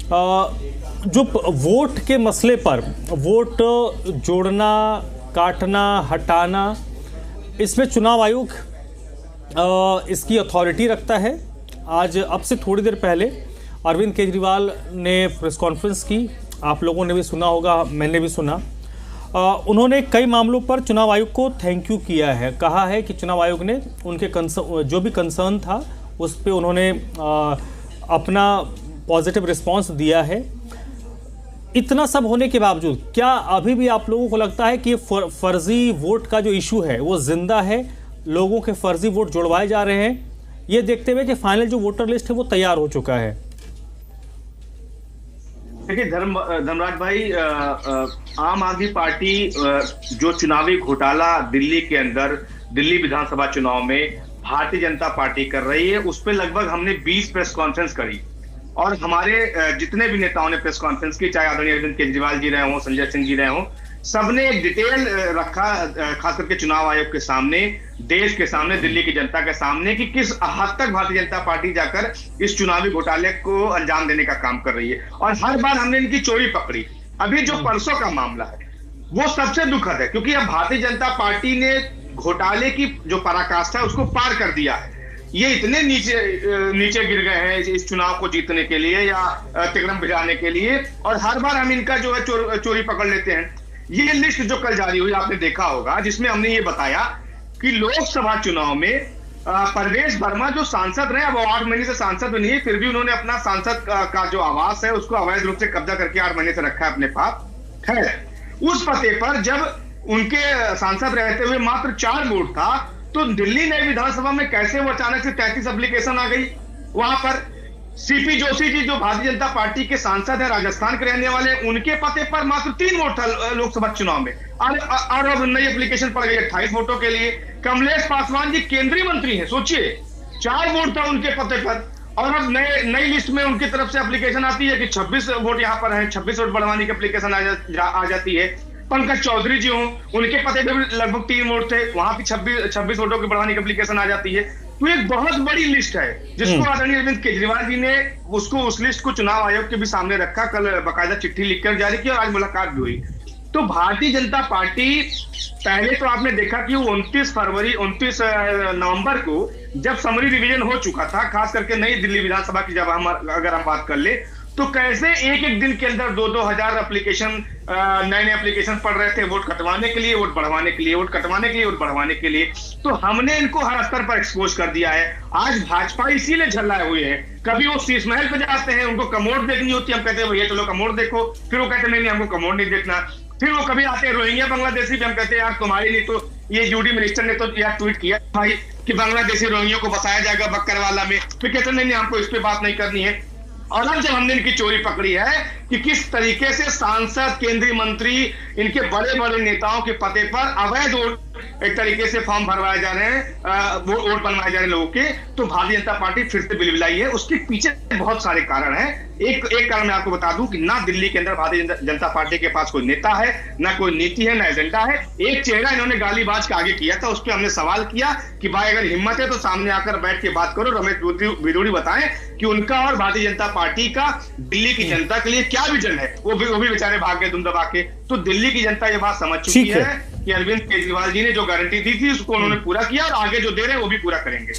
जो वोट के मसले पर वोट जोड़ना, काटना, हटाना, इसमें चुनाव आयोग इसकी अथॉरिटी रखता है। आज अब से थोड़ी देर पहले अरविंद केजरीवाल ने प्रेस कॉन्फ्रेंस की, आप लोगों ने भी सुना होगा, मैंने भी सुना। उन्होंने कई मामलों पर चुनाव आयोग को थैंक यू किया है, कहा है कि चुनाव आयोग ने उनके जो भी कंसर्न था उस पर उन्होंने अपना पॉजिटिव रिस्पांस दिया है। इतना सब होने के बावजूद क्या अभी भी आप लोगों को लगता है कि फर्जी वोट का जो इशू है वो जिंदा है, लोगों के फर्जी वोट जुड़वाए जा रहे हैं, ये देखते हुए कि फाइनल जो वोटर लिस्ट है वो तैयार हो चुका है? देखिए धर्मराज भाई, आम आदमी पार्टी जो चुनावी घोटाला दिल्ली के अंदर दिल्ली विधानसभा चुनाव में भारतीय जनता पार्टी कर रही है, उस पर लगभग हमने 20 प्रेस कॉन्फ्रेंस करी और हमारे जितने भी नेताओं ने प्रेस कॉन्फ्रेंस की, चाहे आदरणीय अरविंद केजरीवाल जी रहे हों, संजय सिंह जी रहे हों, सबने एक डिटेल रखा, खास करके चुनाव आयोग के सामने, देश के सामने, दिल्ली की जनता के सामने, कि किस हद तक भारतीय जनता पार्टी जाकर इस चुनावी घोटाले को अंजाम देने का काम कर रही है। और हर बार हमने इनकी चोरी पकड़ी। अभी जो परसों का मामला है वो सबसे दुखद है, क्योंकि अब भारतीय जनता पार्टी ने घोटाले की जो पराकाष्ठा है उसको पार कर दिया है। ये इतने नीचे गिर गए हैं इस चुनाव को जीतने के लिए या तिकड़म भिजाने के लिए, और हर बार हम इनका जो है चोरी पकड़ लेते हैं। ये लिस्ट जो कल जारी हुई आपने देखा होगा, जिसमें हमने ये बताया कि लोकसभा चुनाव में परवेश वर्मा जो सांसद रहे, अब 8 महीने से सांसद नहीं है, फिर भी उन्होंने अपना सांसद का जो आवास है उसको अवैध रूप से कब्जा करके 8 महीने से रखा है अपने पास। खैर, उस पते पर जब उनके सांसद रहते हुए मात्र 4 वोट था, तो दिल्ली नई विधानसभा में कैसे वो अचानक से 33 एप्लीकेशन आ गई? वहां पर सीपी जोशी जी जो भारतीय जनता पार्टी के सांसद है, राजस्थान के रहने वाले, उनके पते पर मात्र 3 वोट था लोकसभा चुनाव में, और अब नई एप्लीकेशन पड़ गई 28 वोटों के लिए। कमलेश पासवान जी केंद्रीय मंत्री हैं, सोचिए, 4 वोट था उनके पते पर, और अब नई लिस्ट में उनकी तरफ से एप्लीकेशन आती है कि 26 वोट यहाँ पर है, 26 वोट बढ़वाने की एप्लीकेशन आ जाती है। पंकज चौधरी जी हों, उनके पते पे भी लगभग 3 वोट थे, वहां भी 26 वोटों की बढ़ाने की एप्लीकेशन आ जाती है। तो एक बहुत बड़ी लिस्ट है जिसको आदरणीय अरविंद केजरीवाल जी ने उस लिस्ट को चुनाव आयोग के भी सामने रखा, कल बाकायदा चिट्ठी लिखकर जारी की और आज मुलाकात भी हुई। तो भारतीय जनता पार्टी, पहले तो आपने देखा कि 29 नवंबर को जब समरी रिवीजन हो चुका था, खास करके नई दिल्ली विधानसभा की जब अगर हम बात कर ले, तो कैसे एक दिन के अंदर 2-2 हजार एप्लीकेशन, नए एप्लीकेशन पड़ रहे थे, वोट कटवाने के लिए, वोट बढ़वाने के लिए, वोट कटवाने के लिए, वोट बढ़वाने के लिए। तो हमने इनको हर स्तर पर एक्सपोज कर दिया है। आज भाजपा इसीलिए झल्लाए हुए है। कभी वो शीश महल पे जाते हैं, उनको कमोड देखनी होती है, हम कहते हैं भैया चलो कमोड देखो, फिर वो कहते हैं नहीं हमको कमोड नहीं देखना। फिर वो कभी आते हैं रोहिंग्या बांग्लादेशी भी, हम कहते हैं यार तुम्हारी नहीं तो, ये यूडी मिनिस्टर ने तो यार ट्वीट किया भाई कि बांग्लादेशी रोहिंग्या को बसाया जाएगा बक्करवाला में, फिर कहते नहीं हमको इस पे बात नहीं करनी है। और अब जब हमने इनकी चोरी पकड़ी है कि किस तरीके से सांसद, केंद्रीय मंत्री, इनके बड़े बड़े नेताओं के पते पर अवैध वोट एक तरीके से फॉर्म भरवाए जा रहे हैं, वोट बनवाए जा रहे हैं लोगों के, तो भारतीय जनता पार्टी फिर से बिलबिलाई है। उसके पीछे बहुत सारे कारण हैं। एक कारण मैं आपको बता दूं कि ना दिल्ली के अंदर भारतीय जनता पार्टी के पास कोई नेता है, ना कोई नीति है, ना एजेंडा है। एक चेहरा इन्होंने गालीबाज के आगे किया था, उस पर हमने सवाल किया कि भाई अगर हिम्मत है तो सामने आकर बैठ के बात करो, रमेश बिधूड़ी बताएं कि उनका और भारतीय जनता पार्टी का दिल्ली की जनता के लिए क्या विजन है। वो भी बेचारे भाग गए दुम दबा के। तो दिल्ली की जनता ये बात समझ चुकी है कि अरविंद केजरीवाल जी ने जो गारंटी दी थी उसको उन्होंने पूरा किया, और आगे जो दे रहे हैं वो भी पूरा करेंगे।